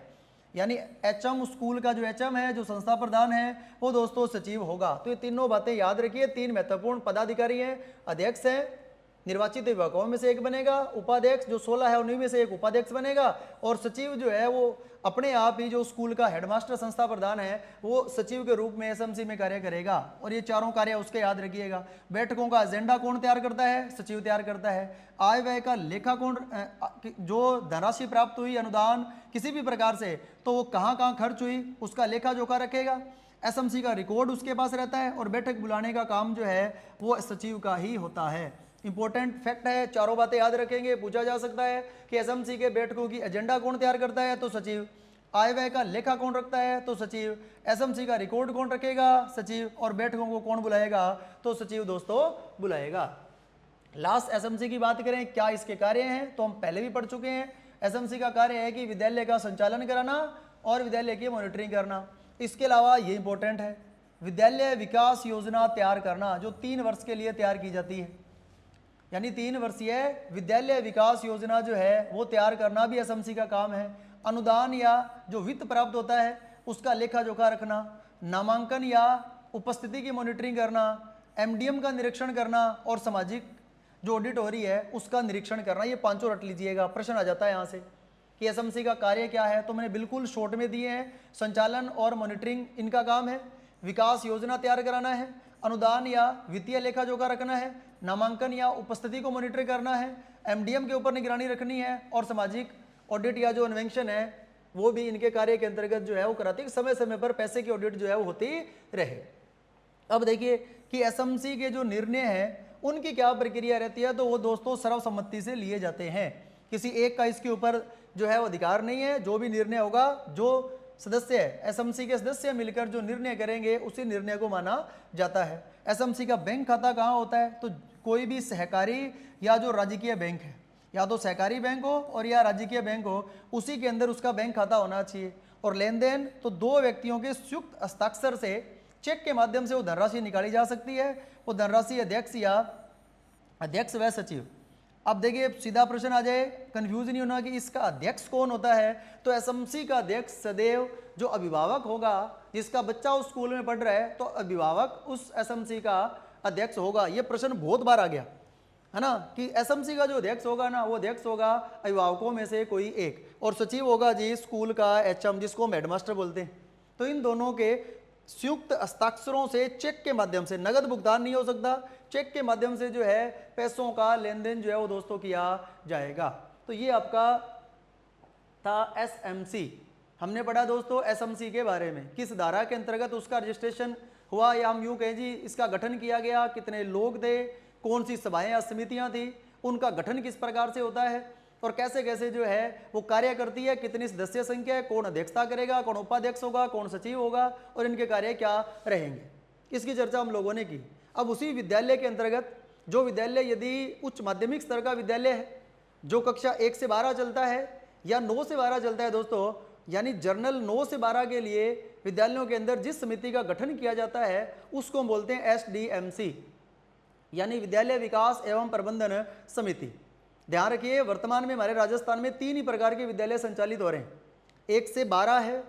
यानी एचएम, स्कूल का जो एचएम है, जो संस्था प्रधान है, वो दोस्तों सचिव होगा। तो ये तीनों बातें याद रखिए। 3 महत्वपूर्ण पदाधिकारी हैं। अध्यक्ष है, निर्वाचित विभागों में से एक बनेगा, उपाध्यक्ष जो 16 है उन्हीं में से एक उपाध्यक्ष बनेगा, और सचिव जो है वो अपने आप ही जो स्कूल का हेडमास्टर, संस्था प्रधान है, वो सचिव के रूप में एसएमसी में कार्य करेगा। और ये चारों कार्य उसके याद रखिएगा। बैठकों का एजेंडा कौन तैयार करता है? सचिव तैयार करता है। आय व्यय का लेखा कौन, जो धनराशि प्राप्त हुई अनुदान किसी भी प्रकार से, तो वो कहाँ कहाँ खर्च हुई उसका लेखा जोखा रखेगा। एसएमसी का रिकॉर्ड उसके पास रहता है। और बैठक बुलाने का काम जो है वो सचिव का ही होता है। इंपॉर्टेंट फैक्ट है, चारों बातें याद रखेंगे। पूछा जा सकता है कि एसएमसी के बैठकों की एजेंडा कौन तैयार करता है? तो सचिव। आय व्यय का लेखा कौन रखता है? तो सचिव। एसएमसी का रिकॉर्ड कौन रखेगा? सचिव। और बैठकों को कौन बुलाएगा? तो सचिव दोस्तों बुलाएगा। लास्ट एसएमसी की बात करें, क्या इसके कार्य हैं, तो हम पहले भी पढ़ चुके हैं। एसएमसी का कार्य है कि विद्यालय का संचालन कराना और विद्यालय की मॉनिटरिंग करना। इसके अलावा ये इंपॉर्टेंट है, विद्यालय विकास योजना तैयार करना, जो 3 वर्ष के लिए तैयार की जाती है। यानी 3 वर्षीय विद्यालय विकास योजना जो है वो तैयार करना भी एसएमसी का काम है। अनुदान या जो वित्त प्राप्त होता है उसका लेखा जोखा रखना, नामांकन या उपस्थिति की मॉनिटरिंग करना, एमडीएम का निरीक्षण करना, और सामाजिक जो ऑडिट हो रही है उसका निरीक्षण करना। ये 5 रट लीजिएगा, प्रश्न आ जाता है यहाँ से कि एसएमसी का कार्य क्या है। तो मैंने बिल्कुल शॉर्ट में दिए हैं। संचालन और मॉनिटरिंग इनका काम है। विकास योजना तैयार कराना है, अनुदान या वित्तीय लेखा जोखा रखना है, नामांकन या उपस्थिति को मॉनिटर करना है, एमडीएम के ऊपर निगरानी रखनी है, और सामाजिक ऑडिट या जो इन्वेंशन है वो भी इनके कार्य के अंतर्गत जो है वो कराती है। समय समय पर पैसे की ऑडिट जो है वो होती रहे। अब देखिए कि एसएमसी के जो निर्णय हैं उनकी क्या प्रक्रिया रहती है, तो वो दोस्तों सर्वसम्मति से लिए जाते हैं। किसी एक का इसके ऊपर जो है वो अधिकार नहीं है। जो भी निर्णय होगा, जो सदस्य है एसएमसी के सदस्य मिलकर जो निर्णय करेंगे उसी निर्णय को माना जाता है। एसएमसी का बैंक खाता कहाँ होता है? तो कोई भी सहकारी या जो राजकीय बैंक है, या तो सहकारी बैंक हो और या राजकीय बैंक हो, उसी के अंदर उसका बैंक खाता होना चाहिए। और लेन देन तो 2 व्यक्तियों के संयुक्त हस्ताक्षर से चेक के माध्यम से वो धनराशि निकाली जा सकती है। वो धनराशि अध्यक्ष या अध्यक्ष व सचिव। अब देखिए सीधा प्रश्न आ जाए, कंफ्यूज नहीं होना कि इसका अध्यक्ष कौन होता है। तो एसएमसी का अध्यक्ष सदैव जो अभिभावक होगा, जिसका बच्चा उस स्कूल में पढ़ रहा है, तो अभिभावक उस एसएमसी का अध्यक्ष होगा। ये प्रश्न बहुत बार आ गया है ना, कि एसएमसी का जो अध्यक्ष होगा ना, वो अध्यक्ष होगा अभिभावकों में से कोई एक, और सचिव होगा जी स्कूल का एचएम, जिसको हम हेडमास्टर बोलते हैं। तो इन दोनों के संयुक्त हस्ताक्षरों से चेक के माध्यम से, नगद भुगतान नहीं हो सकता, चेक के माध्यम से जो है पैसों का लेन देन जो है वो दोस्तों किया जाएगा। तो ये आपका था एसएमसी। हमने पढ़ा दोस्तों एसएमसी के बारे में, किस धारा के अंतर्गत उसका रजिस्ट्रेशन हुआ, या हम यूं कहें जी इसका गठन किया गया, कितने लोग थे, कौन सी सभाएं या समितियां थी, उनका गठन किस प्रकार से होता है और कैसे कैसे जो है वो कार्य करती है, कितनी सदस्य संख्या है, कौन अध्यक्षता करेगा, कौन उपाध्यक्ष होगा, कौन सचिव होगा और इनके कार्य क्या रहेंगे, इसकी चर्चा हम लोगों ने की। अब उसी विद्यालय के अंतर्गत जो विद्यालय यदि उच्च माध्यमिक स्तर का विद्यालय है, जो कक्षा 1 से 12 चलता है या 9 से 12 चलता है दोस्तों, यानी जर्नल 9 से 12 के लिए विद्यालयों के अंदर जिस समिति का गठन किया जाता है उसको हम बोलते हैं एसडीएमसी, यानी विद्यालय विकास एवं प्रबंधन समिति। ध्यान रखिए वर्तमान में हमारे राजस्थान में 3 ही प्रकार के विद्यालय संचालित हो रहे हैं, 1 से 12 है,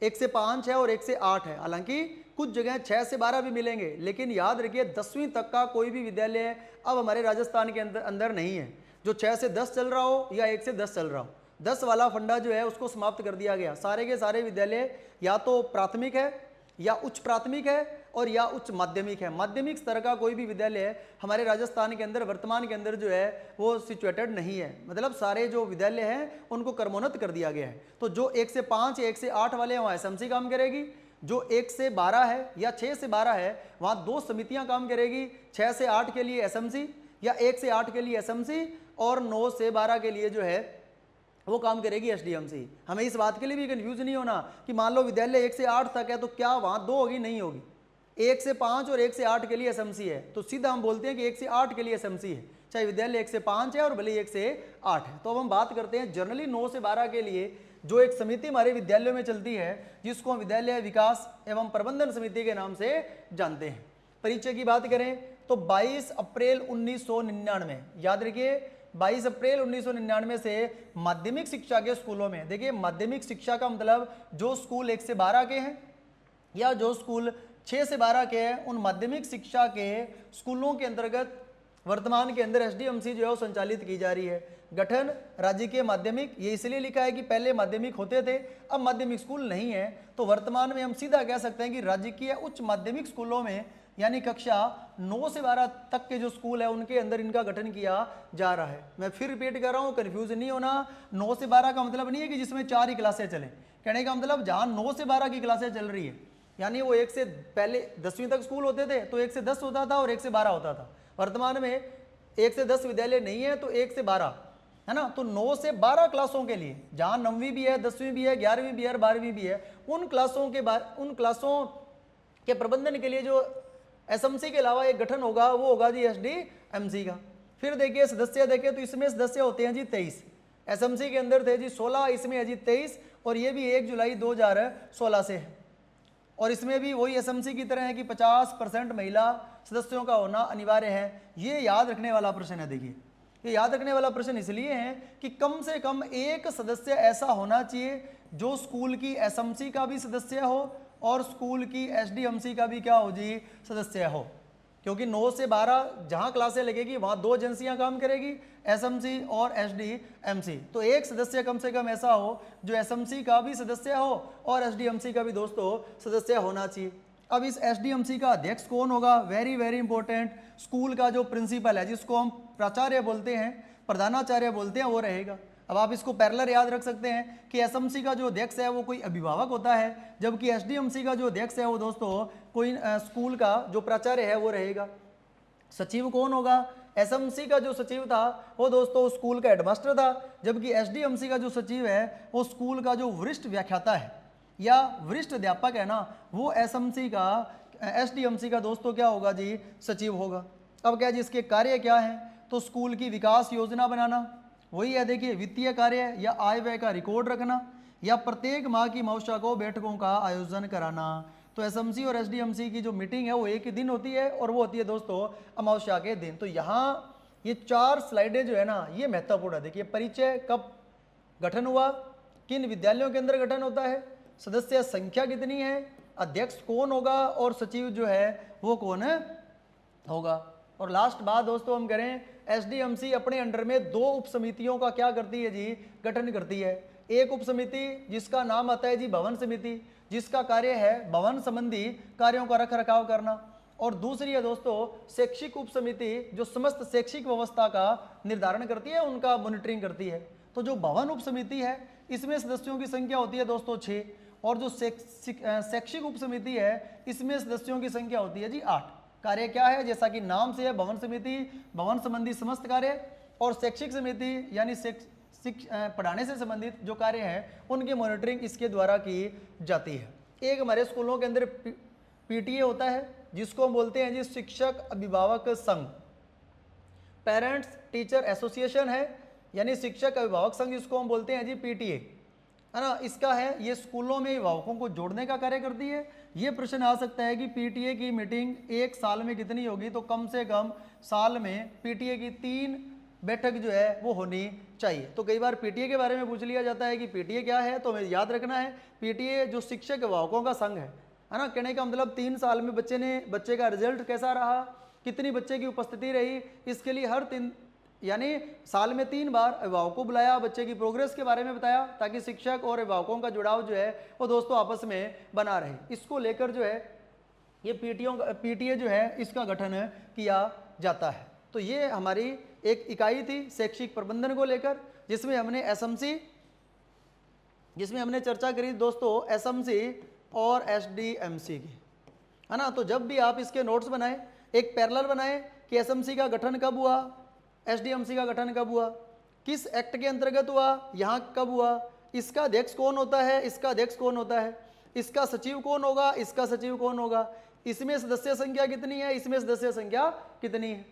1 से 5 है और 1 से 8 है। हालांकि कुछ जगह 6 से 12 भी मिलेंगे, लेकिन याद रखिए 10वीं तक का कोई भी विद्यालय अब हमारे राजस्थान के अंदर नहीं है जो 6 से 10 चल रहा हो या 1 से 10 चल रहा हो। 10 वाला फंडा जो है उसको समाप्त कर दिया गया। सारे के सारे विद्यालय या तो प्राथमिक है या उच्च प्राथमिक है और या उच्च माध्यमिक है। माध्यमिक स्तर का कोई भी विद्यालय हमारे राजस्थान के अंदर वर्तमान के अंदर जो है वो सिचुएटेड नहीं है, मतलब सारे जो विद्यालय हैं उनको क्रमोन्नत कर दिया गया है। तो जो 1 से 5 या 1 से 8 वाले हैं वहाँ एसएमसी काम करेगी, जो 1 से 12 है या 6 से 12 है वहाँ 2 समितियाँ काम करेगी, 6 से 8 के लिए एसएमसी या 1 से 8 के लिए एसएमसी और 9 से 12 के लिए जो है वो काम करेगी एसडीएमसी। हमें इस बात के लिए भी कंफ्यूज नहीं होना कि मान लो विद्यालय 1 से 8 तक है तो क्या वहाँ 2 होगी, नहीं होगी। 1 से 5 और 1 से 8 के लिए एसएमसी है तो सीधा हम बोलते हैं कि 1 से 8 के लिए एसएमसी है, चाहे विद्यालय 1 से 5 है और भले 1 से 8 है। तो अब हम बात करते हैं जनरली 9 से 12 के लिए जो एक समिति हमारे विद्यालयों में चलती है जिसको हम विद्यालय विकास एवं प्रबंधन समिति के नाम से जानते हैं। परिचय की बात करें तो 22 अप्रैल 1999, याद रखिए 22 अप्रैल 1999 से माध्यमिक शिक्षा के स्कूलों में, देखिए माध्यमिक शिक्षा का मतलब जो स्कूल 1 से 12 के हैं या जो स्कूल 6 से 12 के हैं, उन माध्यमिक शिक्षा के स्कूलों के अंतर्गत वर्तमान के अंदर एसडीएमसी जो है वो संचालित की जा रही है। गठन राज्य के माध्यमिक, ये इसलिए लिखा है कि पहले माध्यमिक होते थे अब माध्यमिक स्कूल नहीं है, तो वर्तमान में हम सीधा कह सकते हैं कि राजकीय उच्च माध्यमिक स्कूलों में यानी कक्षा 9 से 12 तक के जो स्कूल है उनके अंदर इनका गठन किया जा रहा है। मैं फिर रिपीट कर रहा हूँ, कंफ्यूज नहीं होना। 9 से 12 का मतलब नहीं है कि जिसमें 4 ही क्लासें चलें, कहने का मतलब जहाँ 9 से 12 की क्लासें चल रही है, यानी वो 1 से पहले 10वीं तक स्कूल होते थे तो 1 से 10 होता था और 1 से 12 होता था। वर्तमान में 1 से 10 विद्यालय नहीं है तो 1 से 12 है ना, तो 9 से 12 क्लासों के लिए जहाँ 9वीं भी है, 10वीं भी है, 11वीं भी है, 12वीं भी है, उन क्लासों के प्रबंधन के लिए जो एसएमसी के अलावा एक गठन होगा वो होगा जी एसडीएमसी का। फिर देखिए सदस्य देखें तो इसमें सदस्य होते हैं जी 23, एसएमसी के अंदर थे जी 16, इसमें है जी 23 और ये भी 1 जुलाई 2016 से है। और इसमें भी वही एसएमसी की तरह है कि 50% महिला सदस्यों का होना अनिवार्य है। ये याद रखने वाला प्रश्न है। देखिए ये याद रखने वाला प्रश्न इसलिए है कि कम से कम एक सदस्य ऐसा होना चाहिए जो स्कूल की एसएमसी का भी सदस्य हो और स्कूल की एसडीएमसी का भी क्या हो जी सदस्य हो, क्योंकि 9 से 12 जहां क्लासें लगेगी वहां 2 एजेंसियां काम करेगी, एसएमसी और एसडीएमसी। तो एक सदस्य कम से कम ऐसा हो जो एसएमसी का भी सदस्य हो और एसडीएमसी का भी दोस्तों सदस्य होना चाहिए। अब इस एसडीएमसी का अध्यक्ष कौन होगा, वेरी वेरी इंपॉर्टेंट, स्कूल का जो प्रिंसिपल है जिसको हम प्राचार्य बोलते हैं, प्रधानाचार्य बोलते हैं, वो रहेगा। अब आप इसको पैरेलल याद रख सकते हैं कि एसएमसी का जो अध्यक्ष है वो कोई अभिभावक होता है, जबकि एसडीएमसी का जो अध्यक्ष है वो दोस्तों कोई स्कूल का जो प्राचार्य है वो रहेगा। सचिव कौन होगा, एसएमसी का जो सचिव था वो दोस्तों स्कूल का हेडमास्टर था, जबकि एसडीएमसी का जो सचिव है वो स्कूल का जो वरिष्ठ व्याख्याता है या वरिष्ठ अध्यापक है ना, वो एसडीएमसी का दोस्तों क्या होगा जी सचिव होगा। अब क्या जी इसके कार्य क्या है, तो स्कूल की विकास योजना बनाना, वही है देखिए वित्तीय कार्य या आय व्यय का रिकॉर्ड रखना या प्रत्येक माह की अमावस्या को बैठकों का आयोजन कराना। तो एसएमसी और एसडीएमसी की जो मीटिंग है वो एक ही दिन होती है और वो होती है दोस्तों अमावस्या के दिन। तो यहाँ ये 4 स्लाइडें जो है ना ये महत्वपूर्ण है। देखिए परिचय, कब गठन हुआ, किन विद्यालयों के अंदर गठन होता है, सदस्य संख्या कितनी है, अध्यक्ष कौन होगा और सचिव जो है वो कौन होगा। और लास्ट बात दोस्तों हम करें, एसडीएमसी अपने अंडर में 2 उप समितियों का क्या करती है जी गठन करती है। एक उप समिति जिसका नाम आता है जी भवन समिति, जिसका कार्य है भवन संबंधी कार्यों का रख रखाव करना। और दूसरी है दोस्तों शैक्षिक उप समिति, जो समस्त शैक्षिक व्यवस्था का निर्धारण करती है, उनका मॉनिटरिंग करती है। तो जो भवन उप समिति है इसमें सदस्यों की संख्या होती है दोस्तों 6, और जो शैक्षिक उप समिति है इसमें सदस्यों की संख्या होती है जी 8। कार्य क्या है, जैसा कि नाम से है, भवन समिति भवन संबंधी समस्त कार्य, और शैक्षिक समिति यानी पढ़ाने से संबंधित जो कार्य है उनकी मॉनिटरिंग इसके द्वारा की जाती है। एक हमारे स्कूलों के अंदर पीटीए होता है, जिसको हम बोलते हैं जी शिक्षक अभिभावक संघ, पेरेंट्स टीचर एसोसिएशन है, यानी शिक्षक अभिभावक संघ जिसको हम बोलते हैं जी पीटीए, है ना। इसका है, ये स्कूलों में अभिभावकों को जोड़ने का कार्य करती है। ये प्रश्न आ सकता है कि पीटीए की मीटिंग एक साल में कितनी होगी, तो कम से कम साल में पीटीए की 3 बैठक जो है वो होनी चाहिए। तो कई बार पीटीए के बारे में पूछ लिया जाता है कि पीटीए क्या है, तो हमें याद रखना है पीटीए जो शिक्षक अभिभावकों का संघ है ना। कहने का मतलब 3 साल में बच्चे का रिजल्ट कैसा रहा, कितनी बच्चे की उपस्थिति रही, इसके लिए हर 3 यानी साल में 3 बार अभिभावकों को बुलाया, बच्चे की प्रोग्रेस के बारे में बताया, ताकि शिक्षक और अभिभावकों का जुड़ाव जो है वो दोस्तों आपस में बना रहे। इसको लेकर जो है ये पीटीए जो है इसका गठन किया जाता है। तो ये हमारी एक इकाई थी शैक्षिक प्रबंधन को लेकर, जिसमें हमने एसएमसी, जिसमें हमने चर्चा करी दोस्तों एसएमसी और एसडीएमसी की, है ना। तो जब भी आप इसके नोट्स बनाएं, एक पैरेलल बनाएं कि एसएमसी का गठन कब हुआ, एसडीएमसी का गठन कब हुआ, किस एक्ट के अंतर्गत हुआ, यहाँ कब हुआ, इसका अध्यक्ष कौन होता है, इसका अध्यक्ष कौन होता है, इसका सचिव कौन होगा, इसका सचिव कौन होगा, इसमें सदस्य संख्या कितनी है, इसमें सदस्य संख्या कितनी है।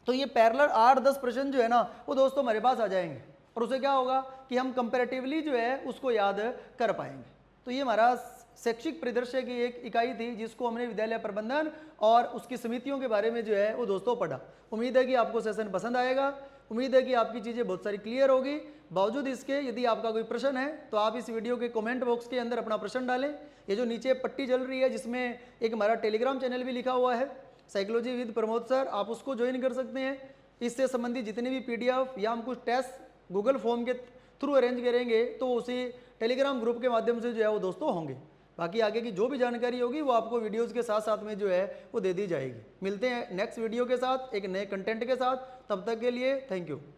तो ये पैरेलल 8-10 प्रश्न जो है ना वो दोस्तों हमारे पास आ जाएंगे, और उसे क्या होगा कि हम कंपैरेटिवली जो है उसको याद कर पाएंगे। तो ये हमारा शैक्षिक परिदृश्य की एक इकाई थी, जिसको हमने विद्यालय प्रबंधन और उसकी समितियों के बारे में जो है वो दोस्तों पढ़ा। उम्मीद है कि आपको सेशन पसंद आएगा, उम्मीद है कि आपकी चीज़ें बहुत सारी क्लियर होगी। बावजूद इसके यदि आपका कोई प्रश्न है तो आप इस वीडियो के कमेंट बॉक्स के अंदर अपना प्रश्न डालें। ये जो नीचे पट्टी चल रही है जिसमें एक हमारा टेलीग्राम चैनल भी लिखा हुआ है, साइकोलॉजी विद प्रमोद सर, आप उसको ज्वाइन कर सकते हैं। इससे संबंधित जितने भी पीडीएफ या हम कुछ टेस्ट गूगल फॉर्म के थ्रू अरेंज करेंगे तो उसी टेलीग्राम ग्रुप के माध्यम से जो है वो दोस्तों होंगे। बाकी आगे की जो भी जानकारी होगी वो आपको वीडियोस के साथ साथ में जो है वो दे दी जाएगी। मिलते हैं नेक्स्ट वीडियो के साथ एक नए कंटेंट के साथ, तब तक के लिए थैंक यू।